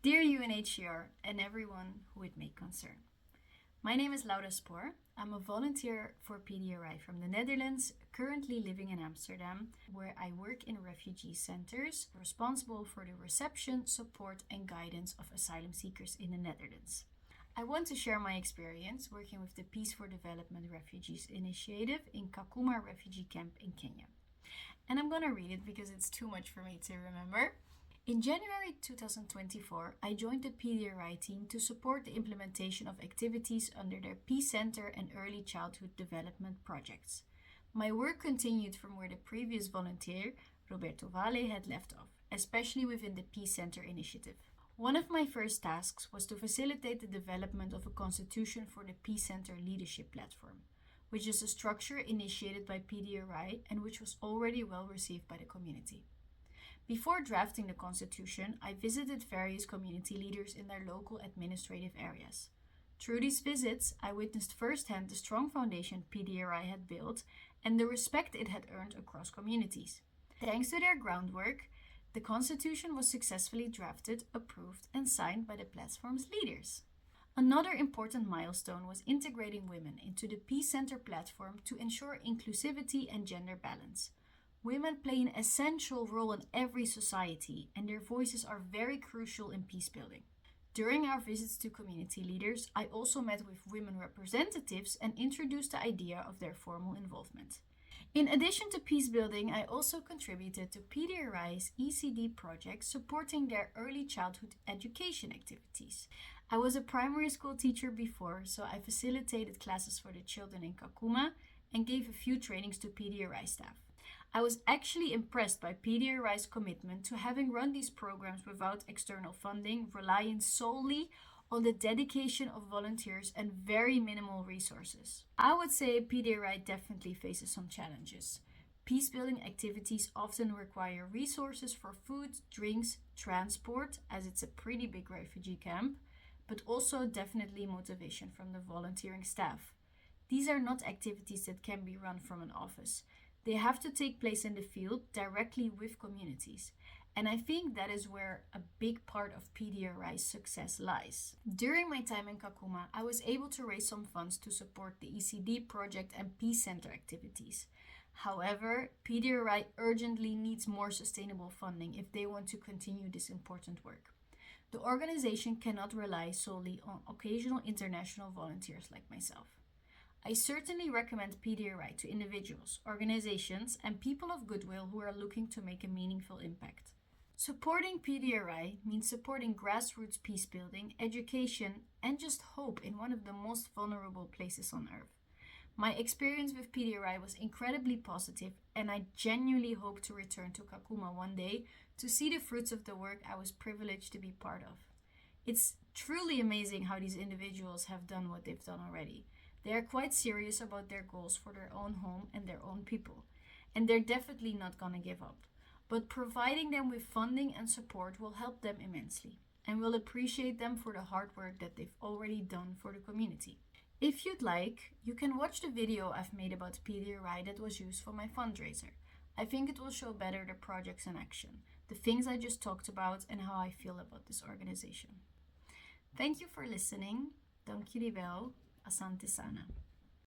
Dear UNHCR and everyone who it may concern. My name is Laura Spoor. I'm a volunteer for Pdri from the Netherlands, currently living in Amsterdam, where I work in refugee centers, responsible for the reception, support and guidance of asylum seekers in the Netherlands. I want to share my experience working with the Peace for Development Refugees Initiative in Kakuma Refugee Camp in Kenya. And I'm going to read it because it's too much for me to remember. In January 2024, I joined the Pdri team to support the implementation of activities under their Peace Center and Early Childhood Development projects. My work continued from where the previous volunteer, Roberto Vale, had left off, especially within the Peace Center initiative. One of my first tasks was to facilitate the development of a constitution for the Peace Center Leadership Platform, which is a structure initiated by Pdri and which was already well received by the community. Before drafting the constitution, I visited various community leaders in their local administrative areas. Through these visits, I witnessed firsthand the strong foundation Pdri had built and the respect it had earned across communities. Thanks to their groundwork, the constitution was successfully drafted, approved, and signed by the platform's leaders. Another important milestone was integrating women into the Peace Center platform to ensure inclusivity and gender balance. Women play an essential role in every society, and their voices are very crucial in peace building. During our visits to community leaders, I also met with women representatives and introduced the idea of their formal involvement. In addition to peace building, I also contributed to Pdri's ECD project supporting their early childhood education activities. I was a primary school teacher before, so I facilitated classes for the children in Kakuma and gave a few trainings to Pdri staff. I was actually impressed by Pdri's commitment to having run these programs without external funding, relying solely on the dedication of volunteers and very minimal resources. I would say Pdri definitely faces some challenges. Peace-building activities often require resources for food, drinks, transport, as it's a pretty big refugee camp, but also definitely motivation from the volunteering staff. These are not activities that can be run from an office. They have to take place in the field directly with communities. And I think that is where a big part of Pdri's success lies. During my time in Kakuma, I was able to raise some funds to support the ECD project and Peace Center activities. However, Pdri urgently needs more sustainable funding if they want to continue this important work. The organization cannot rely solely on occasional international volunteers like myself. I certainly recommend Pdri to individuals, organizations, and people of goodwill who are looking to make a meaningful impact. Supporting Pdri means supporting grassroots peace building, education, and just hope in one of the most vulnerable places on earth. My experience with Pdri was incredibly positive, and I genuinely hope to return to Kakuma one day to see the fruits of the work I was privileged to be part of. It's truly amazing how these individuals have done what they've done already. They are quite serious about their goals for their own home and their own people, and they're definitely not gonna give up. But providing them with funding and support will help them immensely, and we'll appreciate them for the hard work that they've already done for the community. If you'd like, you can watch the video I've made about Pdri that was used for my fundraiser. I think it will show better the projects in action, the things I just talked about, and how I feel about this organization. Thank you for listening. Dank jullie wel. Asante sana.